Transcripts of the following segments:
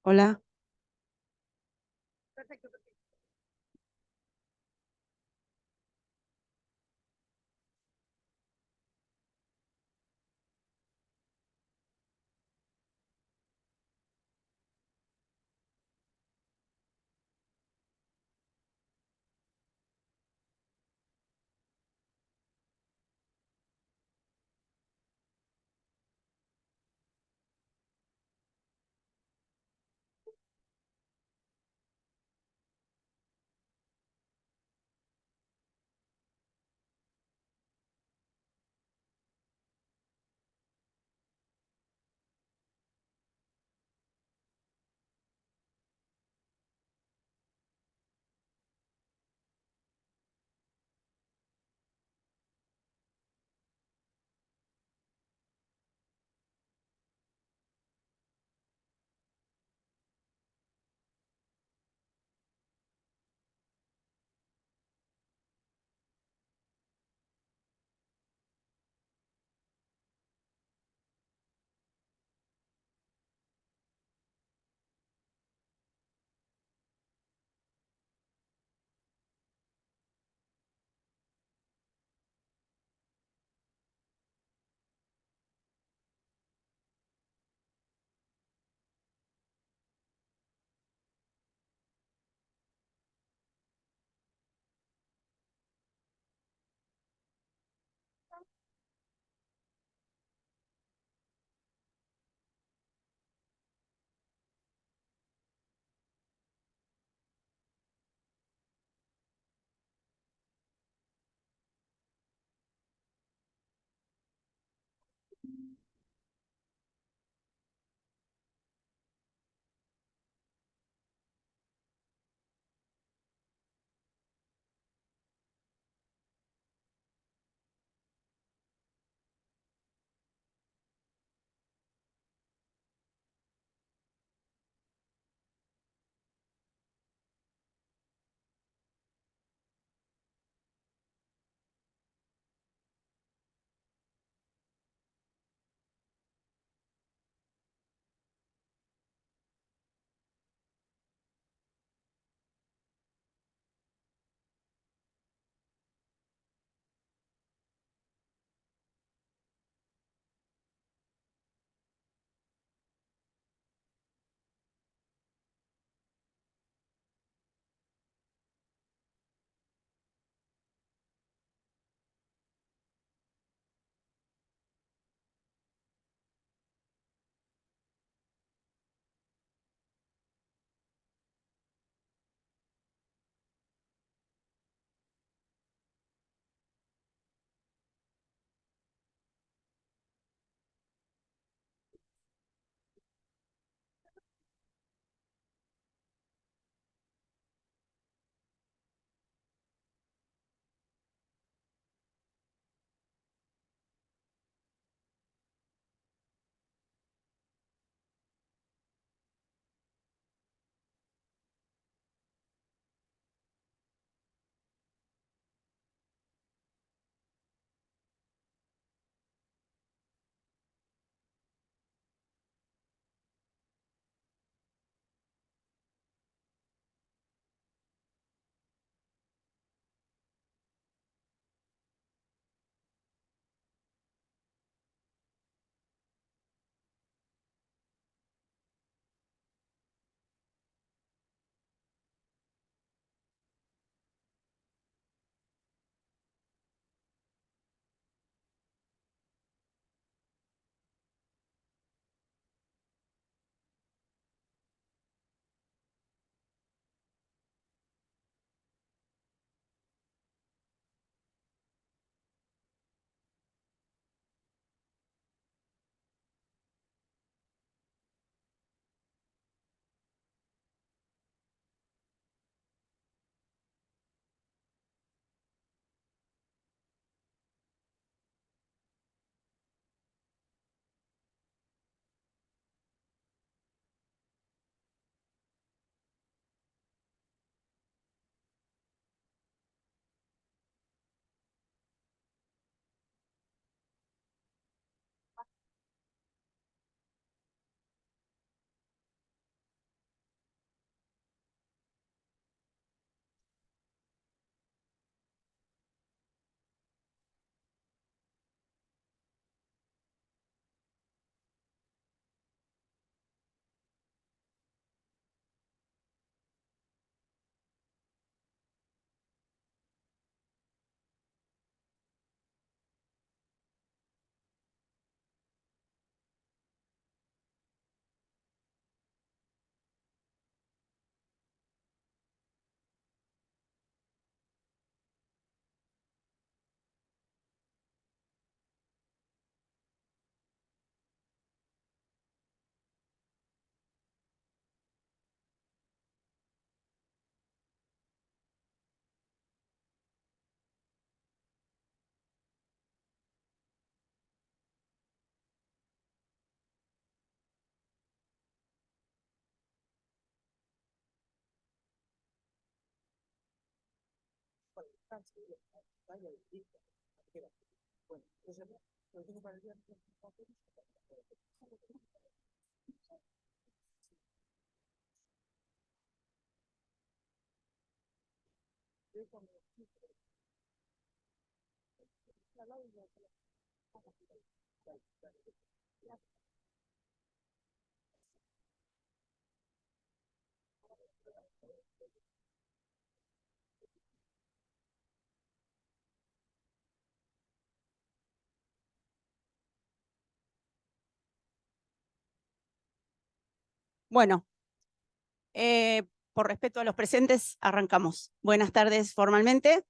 Hola. Bueno, por respeto a los presentes, arrancamos. Buenas tardes formalmente.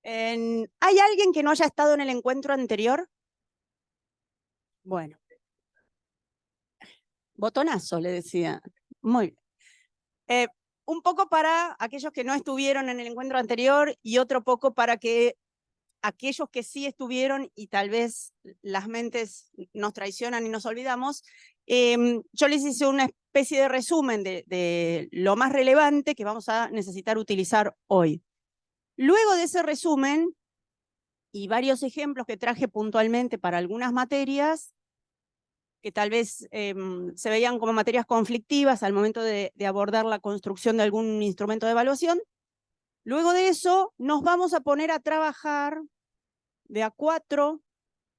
¿Hay alguien que no haya estado en el encuentro anterior? Bueno. Botonazo, le decía. Muy bien. Un poco para aquellos que no estuvieron en el encuentro anterior y otro poco para que aquellos que sí estuvieron y tal vez las mentes nos traicionan y nos olvidamos, yo les hice una especie de resumen de lo más relevante que vamos a necesitar utilizar hoy. Luego de ese resumen y varios ejemplos que traje puntualmente para algunas materias, que tal vez se veían como materias conflictivas al momento de abordar la construcción de algún instrumento de evaluación, luego de eso nos vamos a poner a trabajar de a 4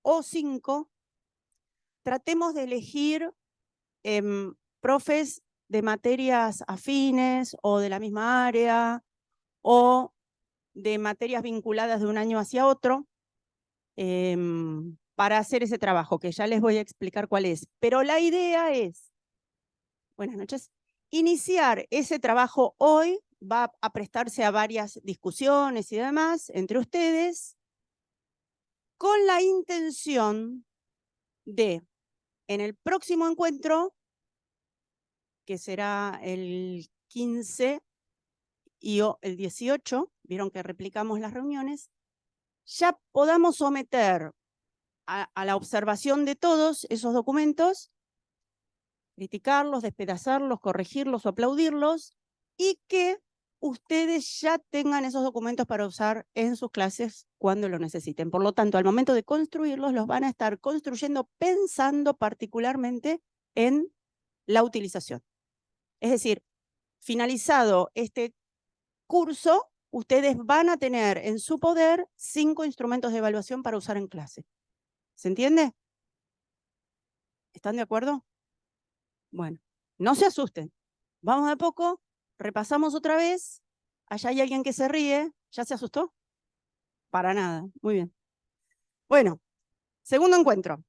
o 5, tratemos de elegir profes de materias afines o de la misma área o de materias vinculadas de un año hacia otro para hacer ese trabajo, que ya les voy a explicar cuál es. Pero la idea es, buenas noches, iniciar ese trabajo hoy, va a prestarse a varias discusiones y demás entre ustedes, con la intención de, en el próximo encuentro, que será el 15 y el 18, vieron que replicamos las reuniones, ya podamos someter a la observación de todos esos documentos, criticarlos, despedazarlos, corregirlos o aplaudirlos, y que ustedes ya tengan esos documentos para usar en sus clases cuando lo necesiten. Por lo tanto, al momento de construirlos, los van a estar construyendo pensando particularmente en la utilización. Es decir, finalizado este curso, ustedes van a tener en su poder 5 instrumentos de evaluación para usar en clase. ¿Se entiende? ¿Están de acuerdo? Bueno, no se asusten. Vamos de a poco, repasamos otra vez. Allá hay alguien que se ríe. ¿Ya se asustó? Para nada. Muy bien. Bueno, segundo encuentro.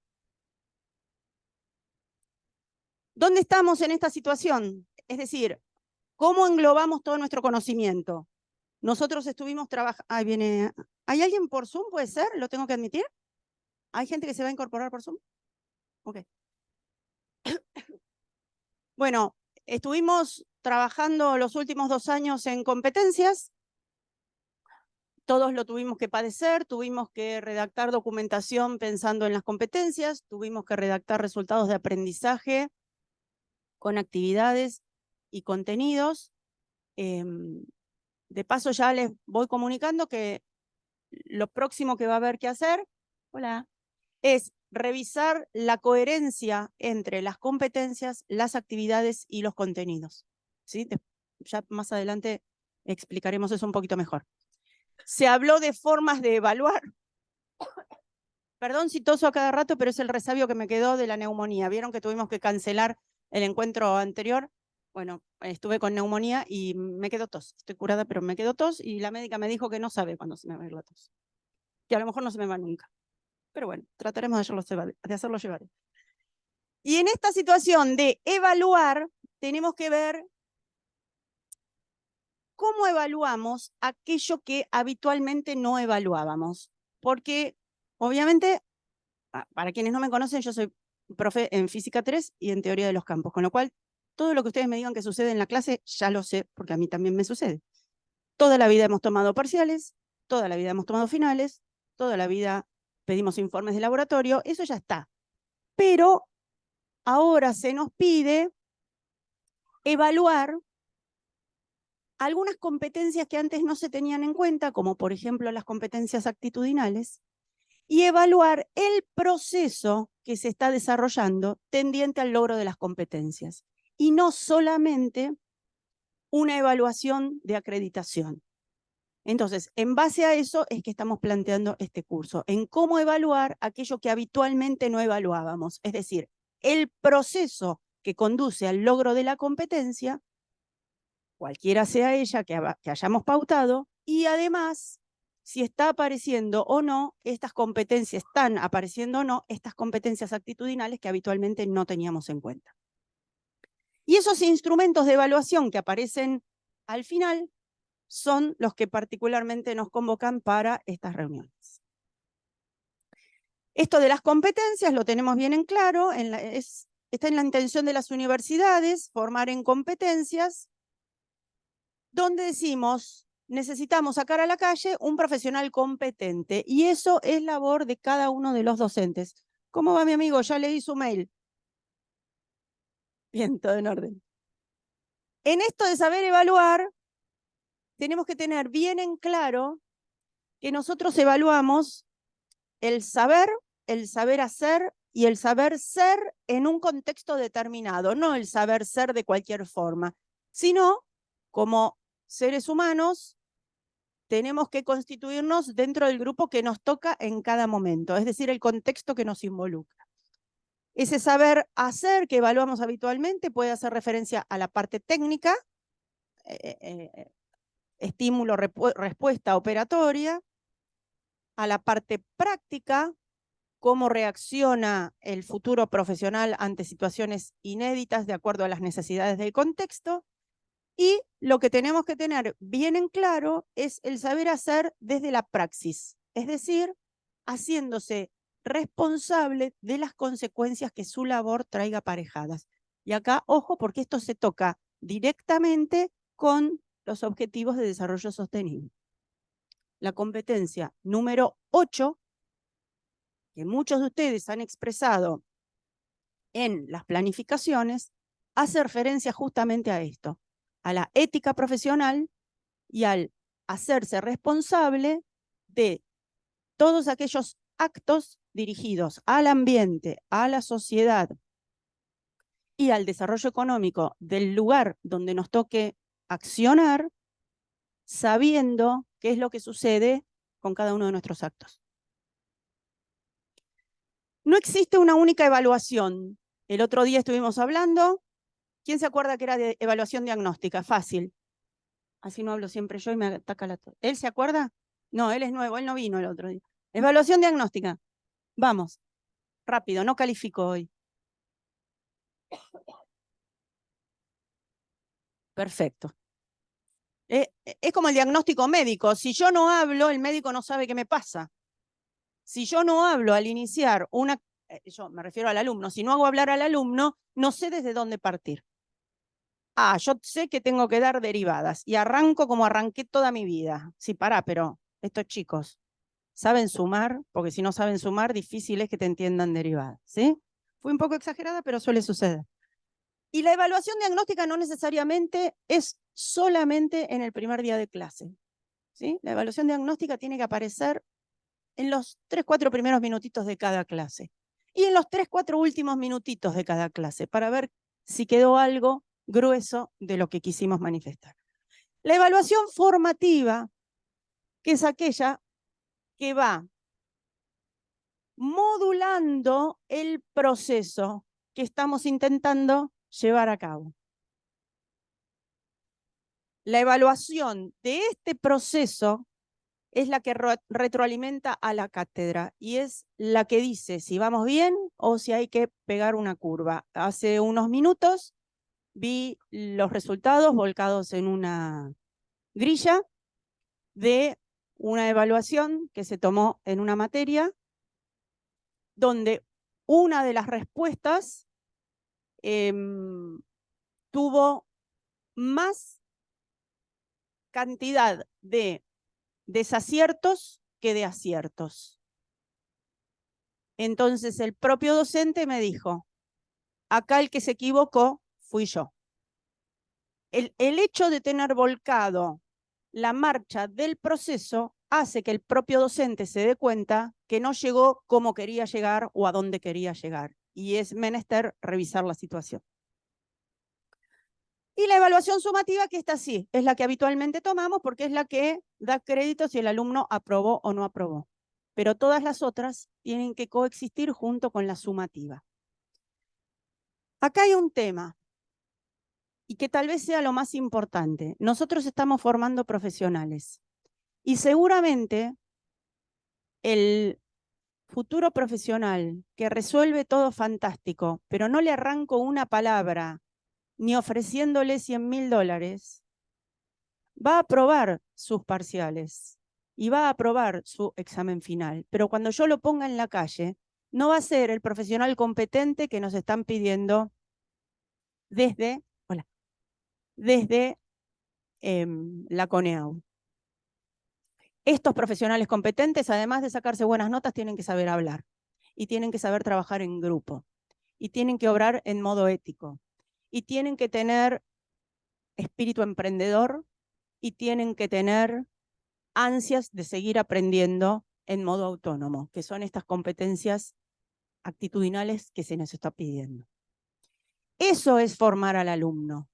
¿Dónde estamos en esta situación? Es decir, ¿cómo englobamos todo nuestro conocimiento? Nosotros estuvimos trabajando... Ahí viene... ¿Hay alguien por Zoom? ¿Puede ser? ¿Lo tengo que admitir? ¿Hay gente que se va a incorporar por Zoom? Ok. Bueno, estuvimos trabajando los últimos 2 años en competencias. Todos lo tuvimos que padecer, tuvimos que redactar documentación pensando en las competencias, tuvimos que redactar resultados de aprendizaje con actividades y contenidos. De paso ya les voy comunicando que lo próximo que va a haber que hacer, hola, es revisar la coherencia entre las competencias, las actividades y los contenidos. ¿Sí? Ya más adelante explicaremos eso un poquito mejor. Se habló de formas de evaluar. Perdón si toso a cada rato, pero es el resabio que me quedó de la neumonía. ¿Vieron que tuvimos que cancelar el encuentro anterior? Bueno, estuve con neumonía y me quedó tos. Estoy curada, pero me quedó tos y la médica me dijo que no sabe cuándo se me va a ir la tos. Que a lo mejor no se me va nunca. Pero bueno, trataremos de hacerlo llevar. Y en esta situación de evaluar, tenemos que ver cómo evaluamos aquello que habitualmente no evaluábamos. Porque, obviamente, para quienes no me conocen, yo soy profe en Física 3 y en Teoría de los Campos, con lo cual todo lo que ustedes me digan que sucede en la clase, ya lo sé, porque a mí también me sucede. Toda la vida hemos tomado parciales, toda la vida hemos tomado finales, toda la vida pedimos informes de laboratorio, eso ya está. Pero ahora se nos pide evaluar algunas competencias que antes no se tenían en cuenta, como por ejemplo las competencias actitudinales, y evaluar el proceso que se está desarrollando tendiente al logro de las competencias, y no solamente una evaluación de acreditación. Entonces, en base a eso es que estamos planteando este curso, en cómo evaluar aquello que habitualmente no evaluábamos, es decir, el proceso que conduce al logro de la competencia, cualquiera sea ella que hayamos pautado, y además, si está apareciendo o no, estas competencias, están apareciendo o no, estas competencias actitudinales que habitualmente no teníamos en cuenta. Y esos instrumentos de evaluación que aparecen al final son los que particularmente nos convocan para estas reuniones. Esto de las competencias lo tenemos bien en claro, está en la intención de las universidades, formar en competencias, donde decimos, necesitamos sacar a la calle un profesional competente, y eso es labor de cada uno de los docentes. ¿Cómo va mi amigo? Ya leí su mail. Bien, todo en orden. En esto de saber evaluar, tenemos que tener bien en claro que nosotros evaluamos el saber hacer y el saber ser en un contexto determinado, no el saber ser de cualquier forma, sino como seres humanos tenemos que constituirnos dentro del grupo que nos toca en cada momento, es decir, el contexto que nos involucra. Ese saber hacer que evaluamos habitualmente puede hacer referencia a la parte técnica, estímulo, respuesta operatoria, a la parte práctica, cómo reacciona el futuro profesional ante situaciones inéditas de acuerdo a las necesidades del contexto, y lo que tenemos que tener bien en claro es el saber hacer desde la praxis, es decir, haciéndose responsable de las consecuencias que su labor traiga aparejadas. Y acá, ojo, porque esto se toca directamente con los objetivos de desarrollo sostenible. La competencia número 8, que muchos de ustedes han expresado en las planificaciones, hace referencia justamente a esto, a la ética profesional y al hacerse responsable de todos aquellos actos dirigidos al ambiente, a la sociedad y al desarrollo económico del lugar donde nos toque accionar, sabiendo qué es lo que sucede con cada uno de nuestros actos. No existe una única evaluación. El otro día estuvimos hablando. ¿Quién se acuerda que era de evaluación diagnóstica? Fácil. Así no hablo siempre yo y me ataca la tos. ¿Él se acuerda? No, él es nuevo, él no vino el otro día. Evaluación diagnóstica. Vamos, rápido, no califico hoy. Perfecto. Es como el diagnóstico médico. Si yo no hablo, el médico no sabe qué me pasa. Si yo no hablo al iniciar yo me refiero al alumno, si no hago hablar al alumno, no sé desde dónde partir. Yo sé que tengo que dar derivadas y arranco como arranqué toda mi vida. Sí, pará, pero estos chicos saben sumar, porque si no saben sumar, difícil es que te entiendan derivadas, ¿sí? Fui un poco exagerada, pero suele suceder. Y la evaluación diagnóstica no necesariamente es solamente en el primer día de clase, ¿sí? La evaluación diagnóstica tiene que aparecer en los 3-4 primeros minutitos de cada clase y en los 3-4 últimos minutitos de cada clase para ver si quedó algo grueso de lo que quisimos manifestar. La evaluación formativa, que es aquella que va modulando el proceso que estamos intentando llevar a cabo. La evaluación de este proceso es la que retroalimenta a la cátedra y es la que dice si vamos bien o si hay que pegar una curva. Hace unos minutos vi los resultados volcados en una grilla de una evaluación que se tomó en una materia donde una de las respuestas tuvo más cantidad de desaciertos que de aciertos. Entonces el propio docente me dijo, acá el que se equivocó fui yo. el hecho de tener volcado la marcha del proceso hace que el propio docente se dé cuenta que no llegó como quería llegar o a dónde quería llegar. Y es menester revisar la situación. Y la evaluación sumativa, que esta sí, es la que habitualmente tomamos porque es la que da crédito si el alumno aprobó o no aprobó. Pero todas las otras tienen que coexistir junto con la sumativa. Acá hay un tema, y que tal vez sea lo más importante. Nosotros estamos formando profesionales. Y seguramente el futuro profesional que resuelve todo fantástico, pero no le arranco una palabra ni ofreciéndole $100.000, va a aprobar sus parciales y va a aprobar su examen final. Pero cuando yo lo ponga en la calle, no va a ser el profesional competente que nos están pidiendo desde la CONEAU. Estos profesionales competentes, además de sacarse buenas notas, tienen que saber hablar y tienen que saber trabajar en grupo y tienen que obrar en modo ético y tienen que tener espíritu emprendedor y tienen que tener ansias de seguir aprendiendo en modo autónomo, que son estas competencias actitudinales que se nos está pidiendo. Eso es formar al alumno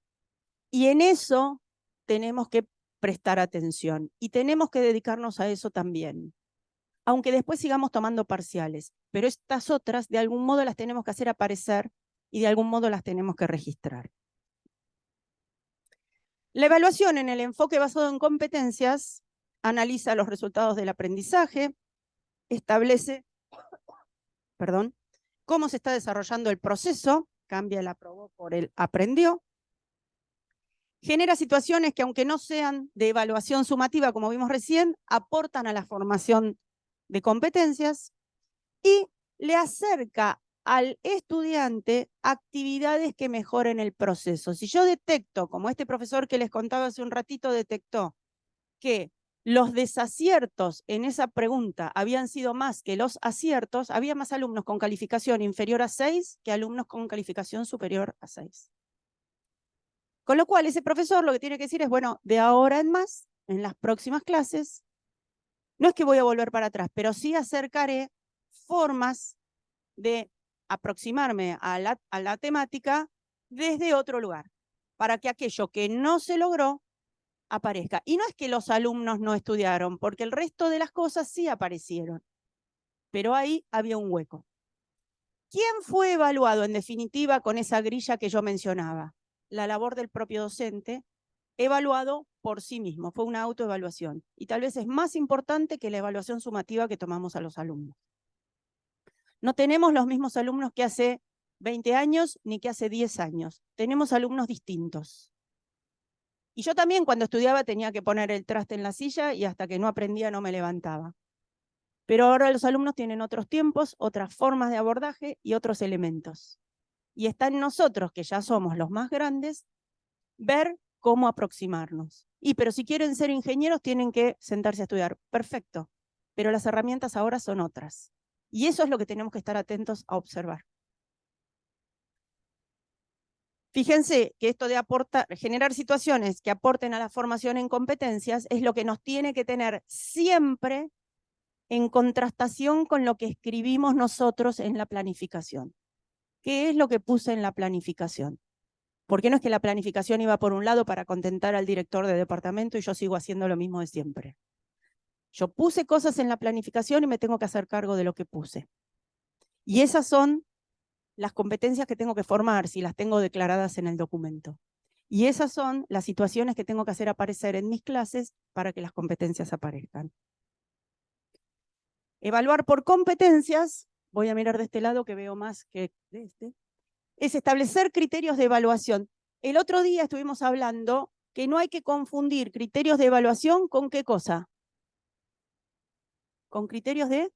y en eso tenemos que prestar atención y tenemos que dedicarnos a eso también, aunque después sigamos tomando parciales, pero estas otras de algún modo las tenemos que hacer aparecer y de algún modo las tenemos que registrar. La evaluación en el enfoque basado en competencias analiza los resultados del aprendizaje, establece, cómo se está desarrollando el proceso, cambia el aprobó por el aprendió, genera situaciones que, aunque no sean de evaluación sumativa, como vimos recién, aportan a la formación de competencias y le acerca al estudiante actividades que mejoren el proceso. Si yo detecto, como este profesor que les contaba hace un ratito detectó, que los desaciertos en esa pregunta habían sido más que los aciertos, había más alumnos con calificación inferior a 6 que alumnos con calificación superior a 6. Con lo cual, ese profesor lo que tiene que decir es, bueno, de ahora en más, en las próximas clases, no es que voy a volver para atrás, pero sí acercaré formas de aproximarme a la temática desde otro lugar, para que aquello que no se logró aparezca. Y no es que los alumnos no estudiaron, porque el resto de las cosas sí aparecieron, pero ahí había un hueco. ¿Quién fue evaluado en definitiva con esa grilla que yo mencionaba? La labor del propio docente, evaluado por sí mismo, fue una autoevaluación. Y tal vez es más importante que la evaluación sumativa que tomamos a los alumnos. No tenemos los mismos alumnos que hace 20 años ni que hace 10 años. Tenemos alumnos distintos. Y yo también cuando estudiaba tenía que poner el traste en la silla y hasta que no aprendía no me levantaba. Pero ahora los alumnos tienen otros tiempos, otras formas de abordaje y otros elementos. Y está en nosotros, que ya somos los más grandes, ver cómo aproximarnos. Pero si quieren ser ingenieros tienen que sentarse a estudiar. Perfecto. Pero las herramientas ahora son otras. Y eso es lo que tenemos que estar atentos a observar. Fíjense que esto de generar situaciones que aporten a la formación en competencias es lo que nos tiene que tener siempre en contrastación con lo que escribimos nosotros en la planificación. ¿Qué es lo que puse en la planificación? Porque no es que la planificación iba por un lado para contentar al director de departamento y yo sigo haciendo lo mismo de siempre. Yo puse cosas en la planificación y me tengo que hacer cargo de lo que puse. Y esas son las competencias que tengo que formar si las tengo declaradas en el documento. Y esas son las situaciones que tengo que hacer aparecer en mis clases para que las competencias aparezcan. Evaluar por competencias, voy a mirar de este lado que veo más que de este, es establecer criterios de evaluación. El otro día estuvimos hablando que no hay que confundir criterios de evaluación con ¿qué cosa? Con criterios de...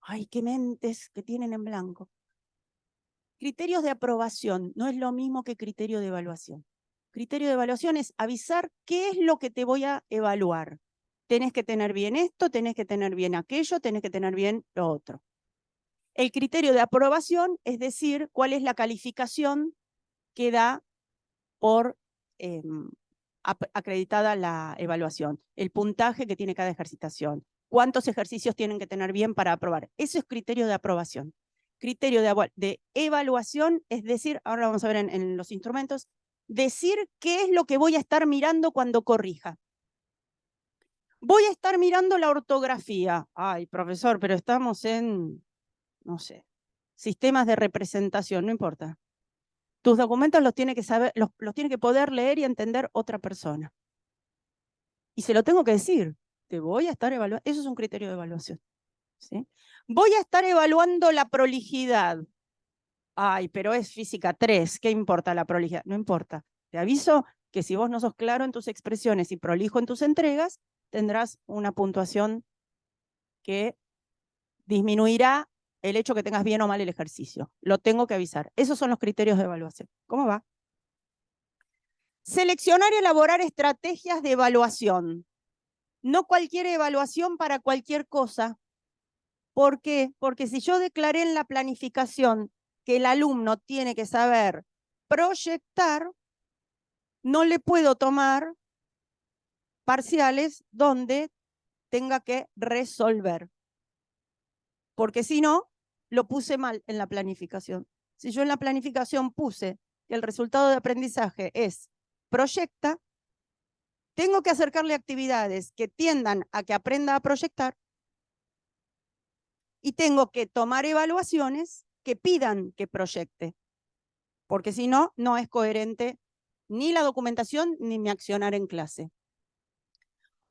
¡Ay, qué mentes que tienen en blanco! Criterios de aprobación no es lo mismo que criterio de evaluación. Criterio de evaluación es avisar qué es lo que te voy a evaluar. Tenés que tener bien esto, tenés que tener bien aquello, tenés que tener bien lo otro. El criterio de aprobación es decir cuál es la calificación que da por acreditada la evaluación, el puntaje que tiene cada ejercitación, cuántos ejercicios tienen que tener bien para aprobar. Eso es criterio de aprobación. Criterio de evaluación, es decir, ahora vamos a ver en los instrumentos, decir qué es lo que voy a estar mirando cuando corrija. Voy a estar mirando la ortografía. Ay, profesor, pero estamos en, no sé, sistemas de representación, no importa. Tus documentos los tiene que saber, los tiene que poder leer y entender otra persona. Y se lo tengo que decir. Te voy a estar evaluando. Eso es un criterio de evaluación. ¿Sí? Voy a estar evaluando la prolijidad. Ay, pero es física 3. ¿Qué importa la prolijidad? No importa. Te aviso que si vos no sos claro en tus expresiones y prolijo en tus entregas, tendrás una puntuación que disminuirá el hecho que tengas bien o mal el ejercicio. Lo tengo que avisar. Esos son los criterios de evaluación. ¿Cómo va? Seleccionar y elaborar estrategias de evaluación. No cualquier evaluación para cualquier cosa. ¿Por qué? Porque si yo declaré en la planificación que el alumno tiene que saber proyectar, no le puedo tomar parciales donde tenga que resolver. Porque si no, lo puse mal en la planificación. Si yo en la planificación puse que el resultado de aprendizaje es proyecta, tengo que acercarle actividades que tiendan a que aprenda a proyectar y tengo que tomar evaluaciones que pidan que proyecte, porque si no, no es coherente ni la documentación ni mi accionar en clase.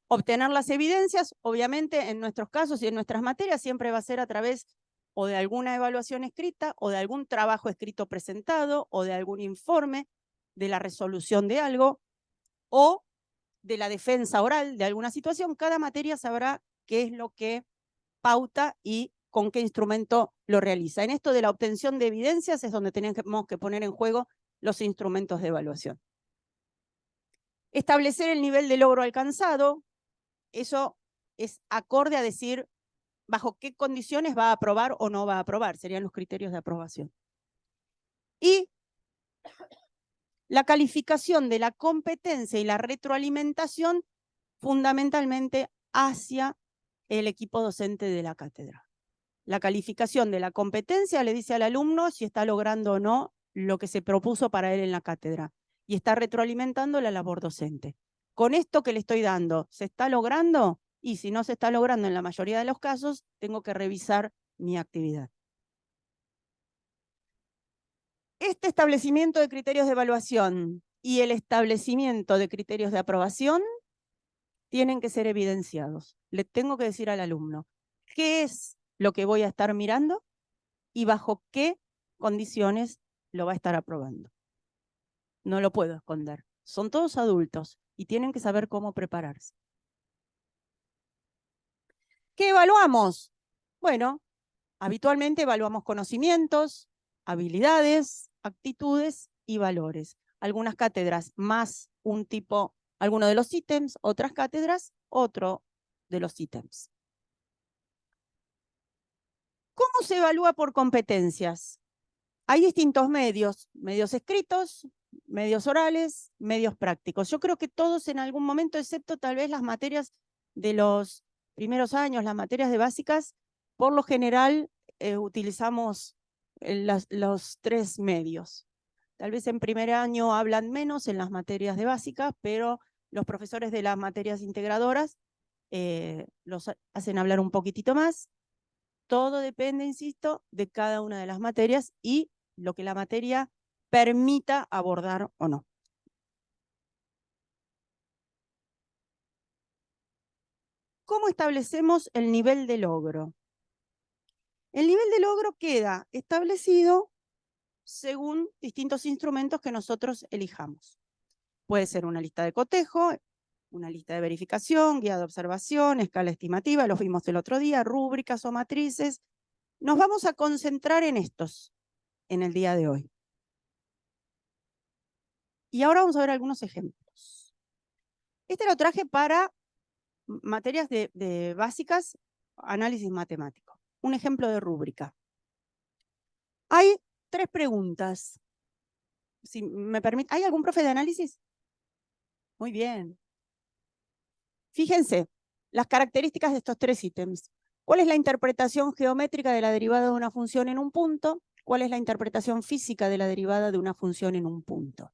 Obtener las evidencias, obviamente, en nuestros casos y en nuestras materias, siempre va a ser a través o de alguna evaluación escrita, o de algún trabajo escrito presentado, o de algún informe de la resolución de algo, o de la defensa oral de alguna situación. Cada materia sabrá qué es lo que pauta y con qué instrumento lo realiza. En esto de la obtención de evidencias es donde tenemos que poner en juego los instrumentos de evaluación. Establecer el nivel de logro alcanzado, eso es acorde a decir bajo qué condiciones va a aprobar o no va a aprobar, serían los criterios de aprobación. Y la calificación de la competencia y la retroalimentación fundamentalmente hacia el equipo docente de la cátedra. La calificación de la competencia le dice al alumno si está logrando o no lo que se propuso para él en la cátedra y está retroalimentando la labor docente. Con esto que le estoy dando, ¿se está logrando? Y si no se está logrando en la mayoría de los casos, tengo que revisar mi actividad. Este establecimiento de criterios de evaluación y el establecimiento de criterios de aprobación tienen que ser evidenciados. Le tengo que decir al alumno qué es lo que voy a estar mirando y bajo qué condiciones lo va a estar aprobando. No lo puedo esconder. Son todos adultos y tienen que saber cómo prepararse. ¿Qué evaluamos? Bueno, habitualmente evaluamos conocimientos, habilidades, actitudes y valores. Algunas cátedras más un tipo, alguno de los ítems, otras cátedras, otro de los ítems. ¿Cómo se evalúa por competencias? Hay distintos medios, medios escritos, medios orales, medios prácticos. Yo creo que todos en algún momento, excepto tal vez las materias de los primeros años, las materias de básicas, por lo general utilizamos los 3 medios. Tal vez en primer año hablan menos en las materias de básicas, pero los profesores de las materias integradoras los hacen hablar un poquitito más. Todo depende, insisto, de cada una de las materias y lo que la materia permita abordar o no. ¿Cómo establecemos el nivel de logro? El nivel de logro queda establecido según distintos instrumentos que nosotros elijamos. Puede ser una lista de cotejo, una lista de verificación, guía de observación, escala estimativa, los vimos el otro día, rúbricas o matrices. Nos vamos a concentrar en estos en el día de hoy. Y ahora vamos a ver algunos ejemplos. Este lo traje para materias de básicas, análisis matemático. Un ejemplo de rúbrica. Hay 3 preguntas. Si me permite, ¿hay algún profe de análisis? Muy bien. Fíjense, las características de estos tres ítems. ¿Cuál es la interpretación geométrica de la derivada de una función en un punto? ¿Cuál es la interpretación física de la derivada de una función en un punto?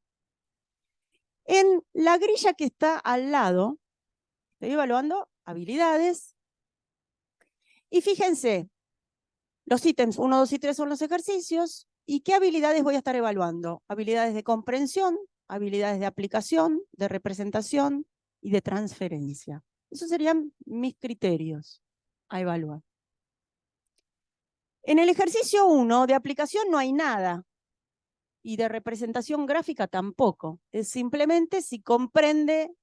En la grilla que está al lado, estoy evaluando habilidades. Y fíjense, los ítems 1, 2 y 3 son los ejercicios. ¿Y qué habilidades voy a estar evaluando? Habilidades de comprensión, habilidades de aplicación, de representación y de transferencia. Esos serían mis criterios a evaluar. En el ejercicio 1 de aplicación no hay nada. Y de representación gráfica tampoco. Es simplemente si comprende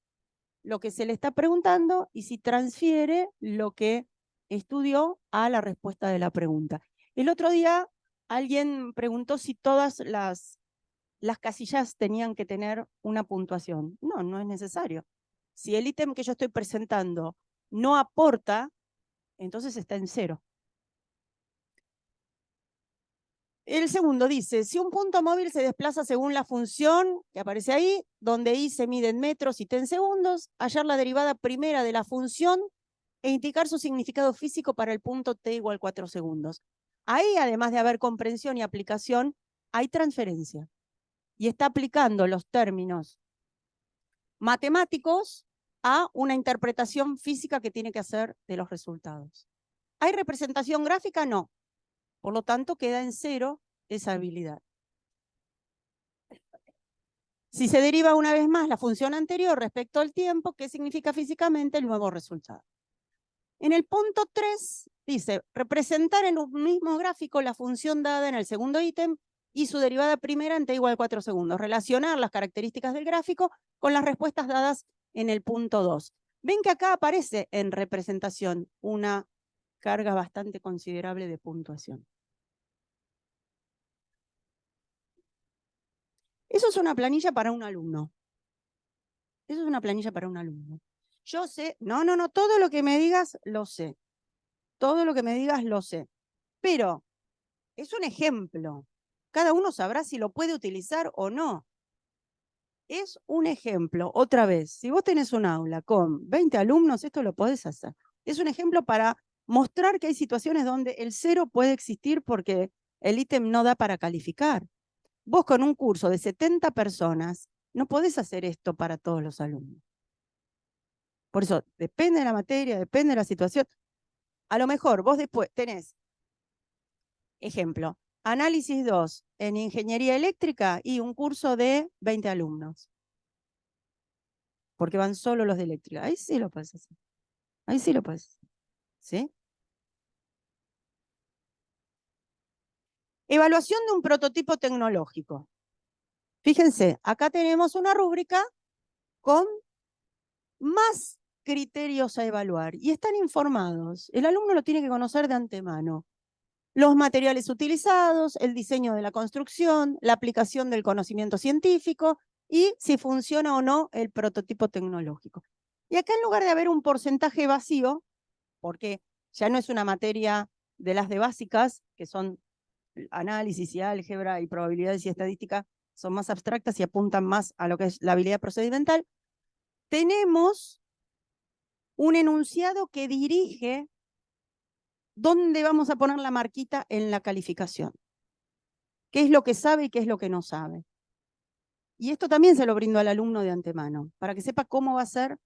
lo que se le está preguntando y si transfiere lo que estudió a la respuesta de la pregunta. El otro día alguien preguntó si todas las casillas tenían que tener una puntuación. No, no es necesario. Si el ítem que yo estoy presentando no aporta, entonces está en 0. El segundo dice, si un punto móvil se desplaza según la función que aparece ahí, donde I se mide en metros y t en segundos, hallar la derivada primera de la función e indicar su significado físico para el punto t igual 4 segundos. Ahí, además de haber comprensión y aplicación, hay transferencia. Y está aplicando los términos matemáticos a una interpretación física que tiene que hacer de los resultados. ¿Hay representación gráfica? No. Por lo tanto, queda en 0 esa habilidad. Si se deriva una vez más la función anterior respecto al tiempo, ¿qué significa físicamente el nuevo resultado? En el punto 3 dice, representar en un mismo gráfico la función dada en el segundo ítem y su derivada primera en t igual a 4 segundos. Relacionar las características del gráfico con las respuestas dadas en el punto 2. Ven que acá aparece en representación una carga bastante considerable de puntuación. Eso es una planilla para un alumno. Eso es una planilla para un alumno. Yo sé, no, todo lo que me digas lo sé. Todo lo que me digas lo sé. Pero es un ejemplo. Cada uno sabrá si lo puede utilizar o no. Es un ejemplo. Otra vez, si vos tenés un aula con 20 alumnos, esto lo podés hacer. Es un ejemplo para mostrar que hay situaciones donde el 0 puede existir porque el ítem no da para calificar. Vos con un curso de 70 personas no podés hacer esto para todos los alumnos. Por eso, depende de la materia, depende de la situación. A lo mejor vos después tenés, ejemplo, análisis 2 en ingeniería eléctrica y un curso de 20 alumnos. Porque van solo los de eléctrica. Ahí sí lo puedes hacer. Ahí sí lo puedes hacer. ¿Sí? Evaluación de un prototipo tecnológico. Fíjense, acá tenemos una rúbrica con más criterios a evaluar y están informados. El alumno lo tiene que conocer de antemano. Los materiales utilizados, el diseño de la construcción, la aplicación del conocimiento científico y si funciona o no el prototipo tecnológico. Y acá en lugar de haber un porcentaje vacío, porque ya no es una materia de las de básicas, que son análisis y álgebra y probabilidades y estadística, son más abstractas y apuntan más a lo que es la habilidad procedimental, tenemos un enunciado que dirige dónde vamos a poner la marquita en la calificación. ¿Qué es lo que sabe y qué es lo que no sabe? Y esto también se lo brindo al alumno de antemano, para que sepa cómo va a ser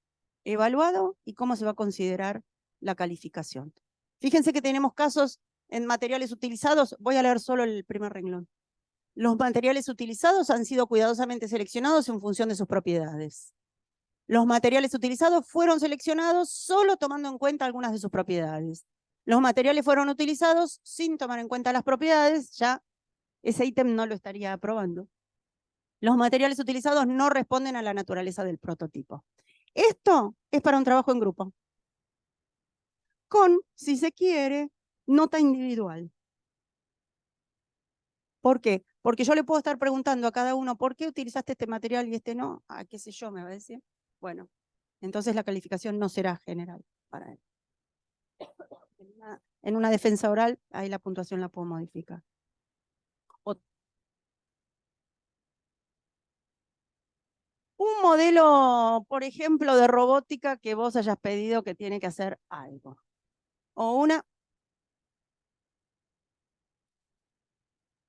evaluado y cómo se va a considerar la calificación. Fíjense que tenemos casos en materiales utilizados. Voy a leer solo el primer renglón. Los materiales utilizados han sido cuidadosamente seleccionados en función de sus propiedades. Los materiales utilizados fueron seleccionados solo tomando en cuenta algunas de sus propiedades. Los materiales fueron utilizados sin tomar en cuenta las propiedades, ya ese ítem no lo estaría aprobando. Los materiales utilizados no responden a la naturaleza del prototipo. Esto es para un trabajo en grupo. Con, si se quiere, nota individual. ¿Por qué? Porque yo le puedo estar preguntando a cada uno, ¿por qué utilizaste este material y este no? Ah, qué sé yo, me va a decir. Bueno, entonces la calificación no será general para él. En una defensa oral, ahí la puntuación la puedo modificar. Un modelo, por ejemplo, de robótica que vos hayas pedido que tiene que hacer algo. O una...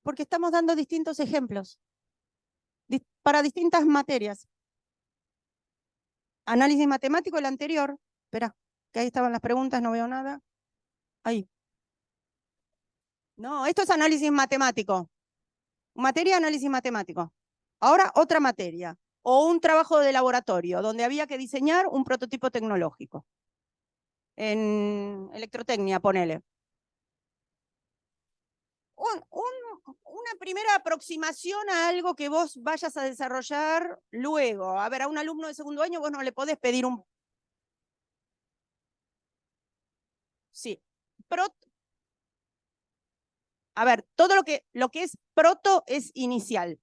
Porque estamos dando distintos ejemplos para distintas materias. Análisis matemático, el anterior. Espera, que ahí estaban las preguntas, no veo nada. Ahí. No, esto es análisis matemático. Materia de análisis matemático. Ahora otra materia. O un trabajo de laboratorio, donde había que diseñar un prototipo tecnológico. En electrotecnia, ponele. Una primera aproximación a algo que vos vayas a desarrollar luego. A ver, a un alumno de segundo año vos no le podés pedir un... Sí. A ver, todo lo que es proto es inicial.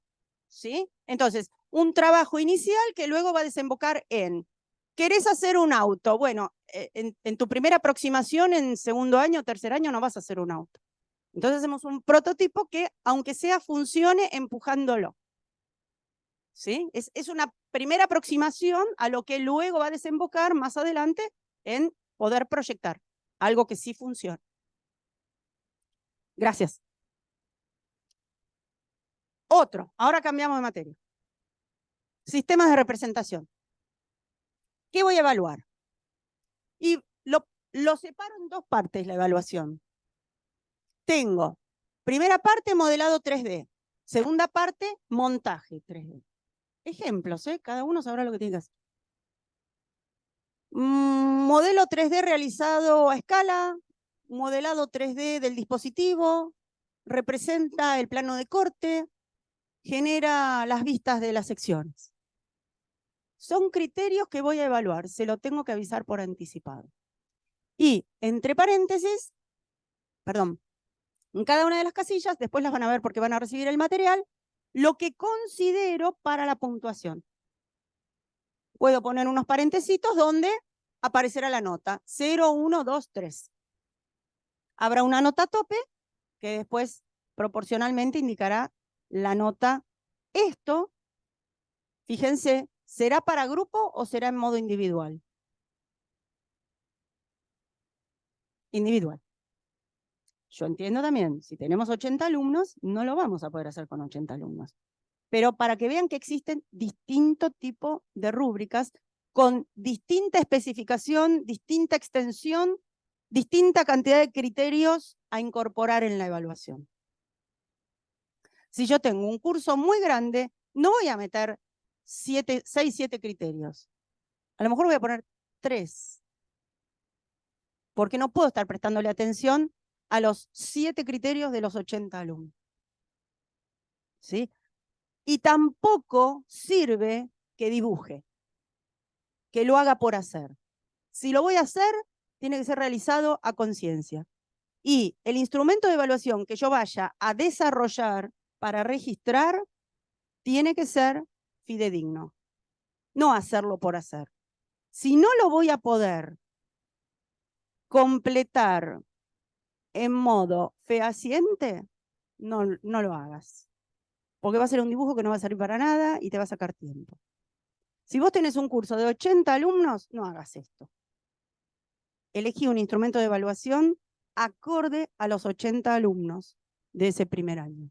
¿Sí? Entonces, un trabajo inicial que luego va a desembocar en... ¿Querés hacer un auto? Bueno, en tu primera aproximación en segundo año, tercer año, no vas a hacer un auto. Entonces hacemos un prototipo que, aunque sea, funcione empujándolo. ¿Sí? Es una primera aproximación a lo que luego va a desembocar más adelante en poder proyectar algo que sí funcione. Gracias. Otro, ahora cambiamos de materia. Sistemas de representación. ¿Qué voy a evaluar? Y lo separo en dos partes la evaluación. Tengo, primera parte, modelado 3D. Segunda parte, montaje 3D. Ejemplos, cada uno sabrá lo que tiene que hacer. Modelo 3D realizado a escala, modelado 3D del dispositivo, representa el plano de corte, genera las vistas de las secciones. Son criterios que voy a evaluar, se lo tengo que avisar por anticipado. Y, entre paréntesis, perdón, en cada una de las casillas, después las van a ver porque van a recibir el material, lo que considero para la puntuación. Puedo poner unos parentesitos donde aparecerá la nota 0, 1, 2, 3. Habrá una nota tope que después proporcionalmente indicará la nota. Esto, fíjense, ¿será para grupo o será en modo individual? Individual. Yo entiendo también, si tenemos 80 alumnos, no lo vamos a poder hacer con 80 alumnos. Pero para que vean que existen distinto tipo de rúbricas con distinta especificación, distinta extensión, distinta cantidad de criterios a incorporar en la evaluación. Si yo tengo un curso muy grande, no voy a meter 6, 7 criterios. A lo mejor voy a poner 3. Porque no puedo estar prestándole atención a los 7 criterios de los 80 alumnos. ¿Sí? Y tampoco sirve que dibuje, que lo haga por hacer. Si lo voy a hacer, tiene que ser realizado a conciencia. Y el instrumento de evaluación que yo vaya a desarrollar para registrar tiene que ser fidedigno, no hacerlo por hacer. Si no lo voy a poder completar en modo fehaciente, no lo hagas. Porque va a ser un dibujo que no va a servir para nada y te va a sacar tiempo. Si vos tenés un curso de 80 alumnos, no hagas esto. Elegí un instrumento de evaluación acorde a los 80 alumnos de ese primer año.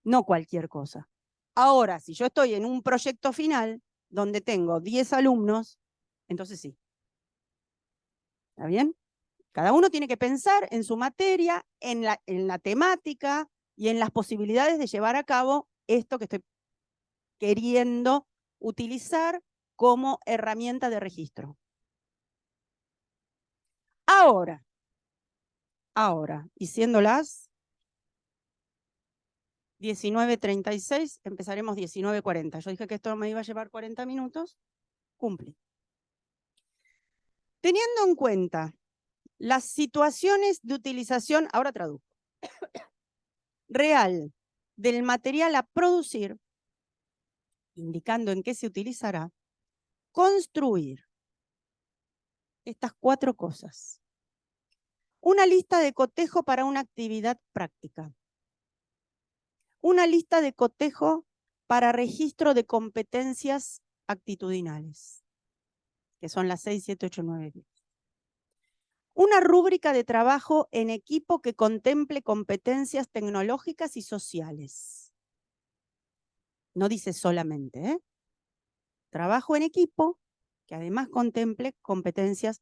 No cualquier cosa. Ahora, si yo estoy en un proyecto final donde tengo 10 alumnos, entonces sí. ¿Está bien? Cada uno tiene que pensar en su materia, en la temática y en las posibilidades de llevar a cabo esto que estoy queriendo utilizar como herramienta de registro. Ahora, y siendo las 19:36, empezaremos 19:40. Yo dije que esto me iba a llevar 40 minutos, cumplí. Teniendo en cuenta las situaciones de utilización, ahora traduzco, real del material a producir, indicando en qué se utilizará, construir estas 4 cosas. Una lista de cotejo para una actividad práctica. Una lista de cotejo para registro de competencias actitudinales, que son las 6, 7, 8, 9, 10. Una rúbrica de trabajo en equipo que contemple competencias tecnológicas y sociales. No dice solamente, ¿eh? Trabajo en equipo que además contemple competencias,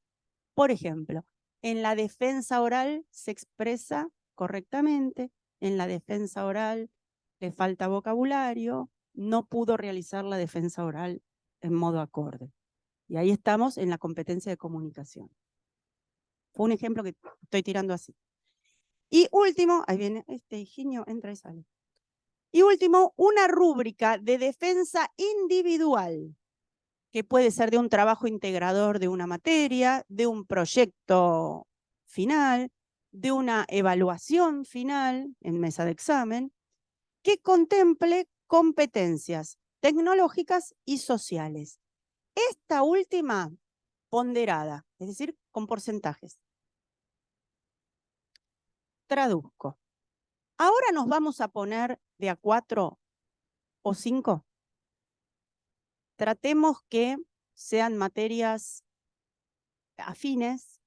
por ejemplo, en la defensa oral se expresa correctamente, en la defensa oral le falta vocabulario, no pudo realizar la defensa oral en modo acorde. Y ahí estamos en la competencia de comunicación. Fue un ejemplo que estoy tirando así. Y último, ahí viene este Higinio, entra y sale. Y último, una rúbrica de defensa individual, que puede ser de un trabajo integrador de una materia, de un proyecto final, de una evaluación final en mesa de examen, que contemple competencias tecnológicas y sociales. Esta última ponderada, es decir, con porcentajes. Traduzco. Ahora nos vamos a poner de a 4 o 5. Tratemos que sean materias afines,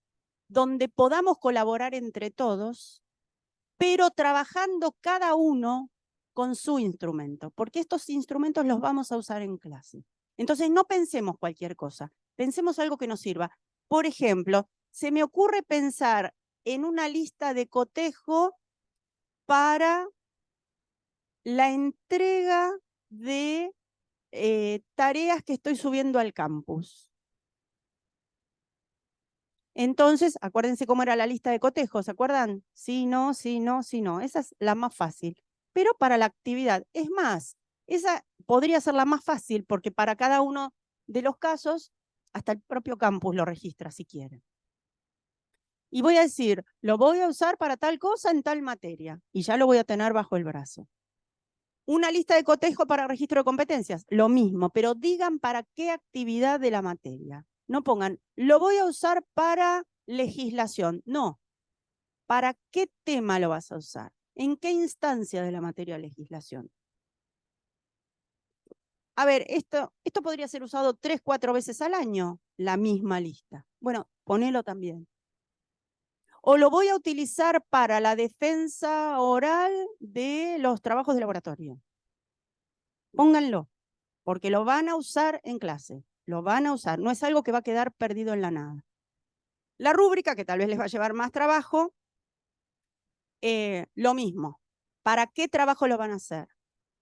donde podamos colaborar entre todos, pero trabajando cada uno con su instrumento, porque estos instrumentos los vamos a usar en clase. Entonces no pensemos cualquier cosa, pensemos algo que nos sirva. Por ejemplo, se me ocurre pensar en una lista de cotejo para la entrega de tareas que estoy subiendo al campus. Entonces, acuérdense cómo era la lista de cotejos, ¿se acuerdan? Sí, no, sí, no, sí, no. Esa es la más fácil. Pero para la actividad, es más, esa podría ser la más fácil porque para cada uno de los casos, hasta el propio campus lo registra si quiere. Y voy a decir, lo voy a usar para tal cosa en tal materia. Y ya lo voy a tener bajo el brazo. Una lista de cotejo para registro de competencias, lo mismo, pero digan para qué actividad de la materia. No pongan, lo voy a usar para legislación. No, ¿para qué tema lo vas a usar? ¿En qué instancia de la materia de legislación? A ver, esto podría ser usado 3, 4 veces al año, la misma lista. Bueno, ponelo también. O lo voy a utilizar para la defensa oral de los trabajos de laboratorio. Pónganlo, porque lo van a usar en clase. Lo van a usar, no es algo que va a quedar perdido en la nada. La rúbrica, que tal vez les va a llevar más trabajo, lo mismo. ¿Para qué trabajo lo van a hacer?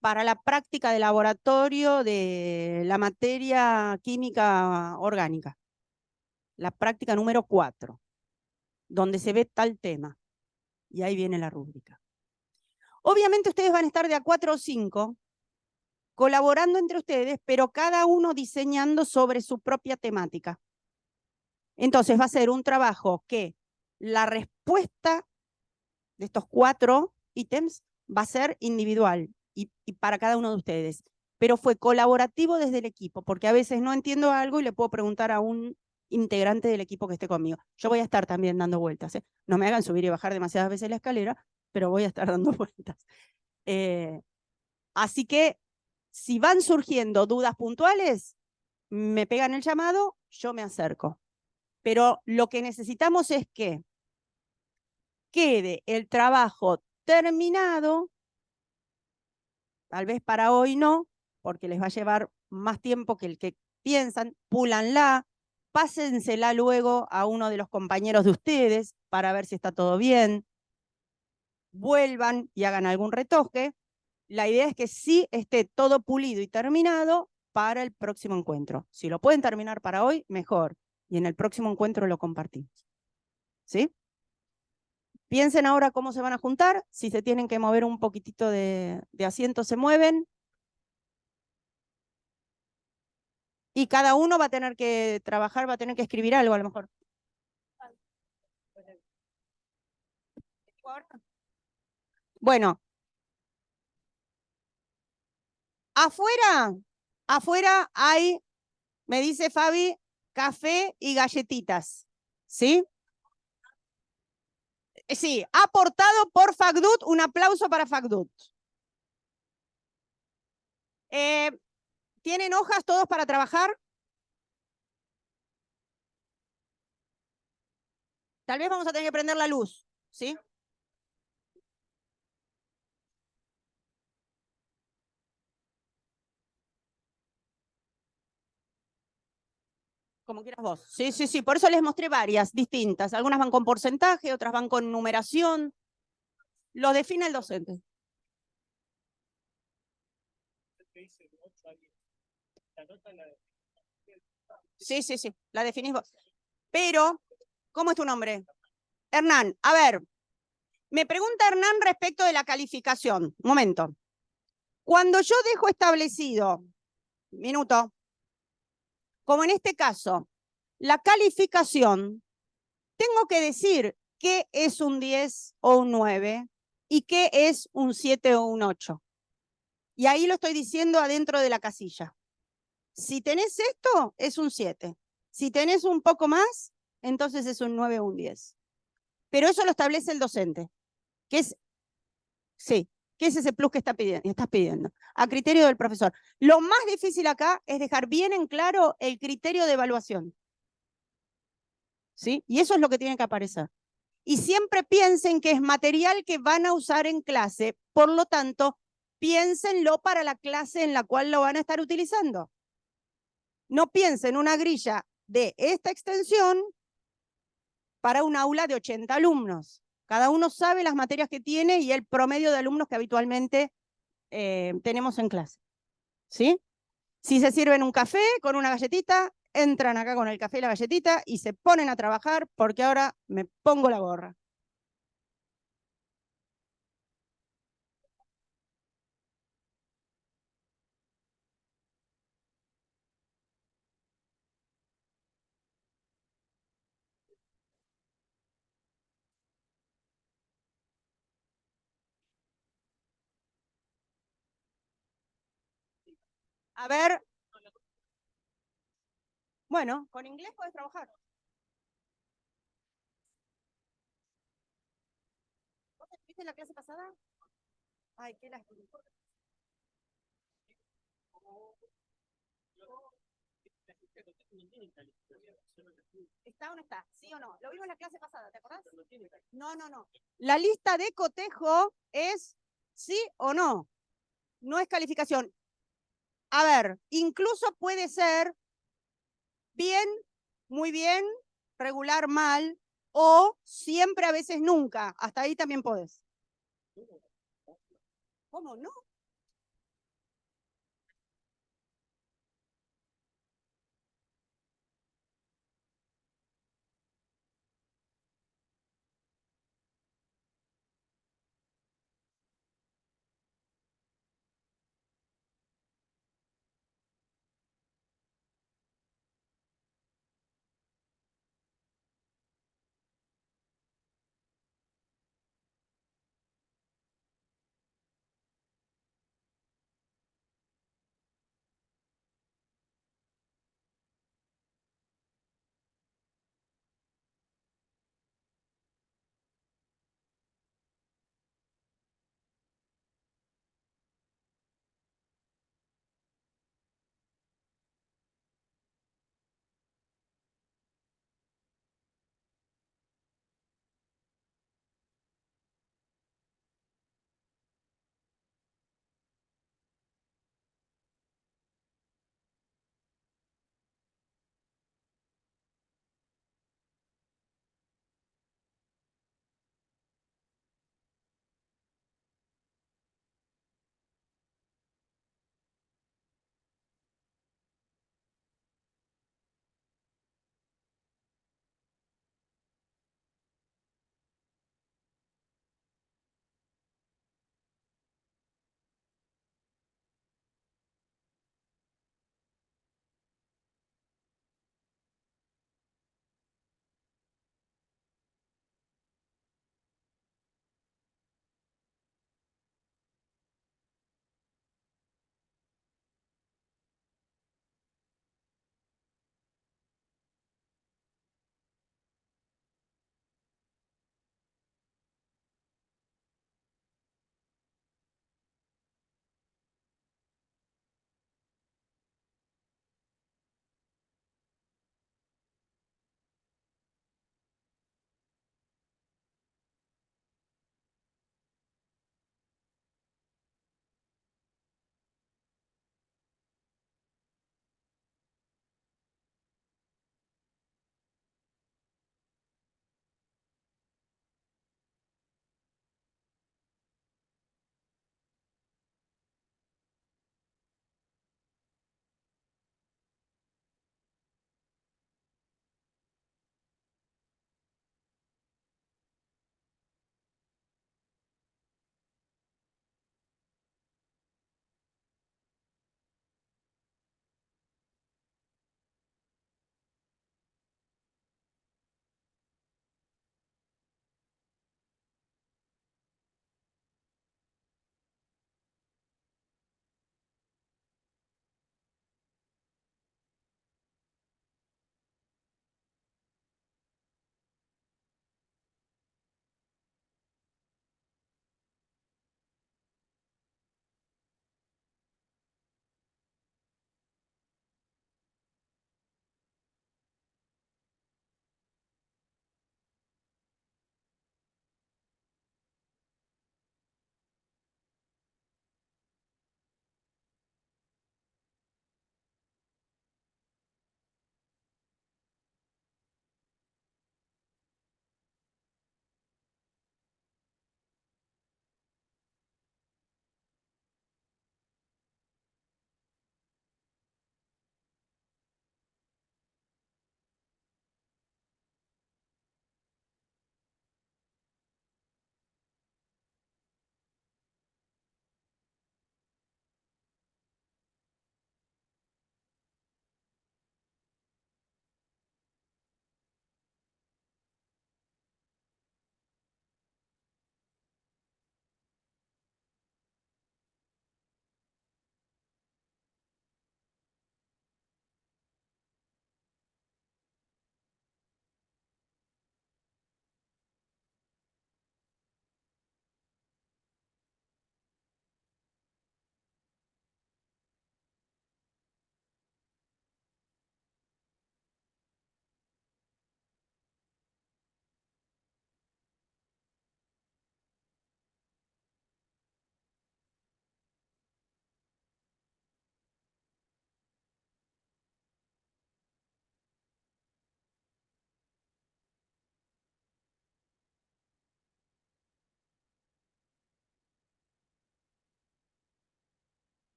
Para la práctica de laboratorio de la materia química orgánica. La práctica número 4, donde se ve tal tema. Y ahí viene la rúbrica. Obviamente ustedes van a estar de a 4 o 5, colaborando entre ustedes, pero cada uno diseñando sobre su propia temática. Entonces va a ser un trabajo que la respuesta de estos 4 ítems va a ser individual y para cada uno de ustedes. Pero fue colaborativo desde el equipo, porque a veces no entiendo algo y le puedo preguntar a un integrante del equipo que esté conmigo. Yo voy a estar también dando vueltas. No me hagan subir y bajar demasiadas veces la escalera, pero voy a estar dando vueltas. Así que si van surgiendo dudas puntuales, me pegan el llamado, yo me acerco. Pero lo que necesitamos es que quede el trabajo terminado, tal vez para hoy no, porque les va a llevar más tiempo que el que piensan, púlanla, pásensela luego a uno de los compañeros de ustedes para ver si está todo bien, vuelvan y hagan algún retoque. La idea es que sí esté todo pulido y terminado para el próximo encuentro. Si lo pueden terminar para hoy, mejor. Y en el próximo encuentro lo compartimos. ¿Sí? Piensen ahora cómo se van a juntar. Si se tienen que mover un poquitito de asiento, se mueven. Y cada uno va a tener que trabajar, va a tener que escribir algo a lo mejor. Bueno, afuera hay, me dice Fabi, café y galletitas. ¿Sí? Sí, aportado por Facdut. Un aplauso para Facdut. ¿Tienen hojas todos para trabajar? Tal vez vamos a tener que prender la luz, ¿sí? Como quieras vos. Sí, sí, sí. Por eso les mostré varias distintas. Algunas van con porcentaje, otras van con numeración. Lo define el docente. Sí, sí, sí. La definís vos. Pero, ¿cómo es tu nombre? Hernán. A ver, me pregunta Hernán respecto de la calificación. Un momento. Cuando yo dejo establecido, minuto, como en este caso, la calificación, tengo que decir qué es un 10 o un 9 y qué es un 7 o un 8. Y ahí lo estoy diciendo adentro de la casilla. Si tenés esto, es un 7. Si tenés un poco más, entonces es un 9 o un 10. Pero eso lo establece el docente, que es, sí, que es ese plus que estás pidiendo, a criterio del profesor. Lo más difícil acá es dejar bien en claro el criterio de evaluación. ¿Sí? Y eso es lo que tiene que aparecer. Y siempre piensen que es material que van a usar en clase, por lo tanto, piénsenlo para la clase en la cual lo van a estar utilizando. No piensen una grilla de esta extensión para un aula de 80 alumnos. Cada uno sabe las materias que tiene y el promedio de alumnos que habitualmente tenemos en clase. ¿Sí? Si se sirven un café con una galletita, entran acá con el café y la galletita y se ponen a trabajar porque ahora me pongo la gorra. A ver, bueno, con inglés puedes trabajar. ¿Vos estuviste en la clase pasada? Ay, qué lástima. ¿Está o no está? ¿Sí o no? Lo vimos en la clase pasada, ¿te acordás? No, no, no. La lista de cotejo es sí o no. No es calificación. A ver, incluso puede ser bien, muy bien, regular, mal, o siempre, a veces, nunca. Hasta ahí también podés. ¿Cómo no?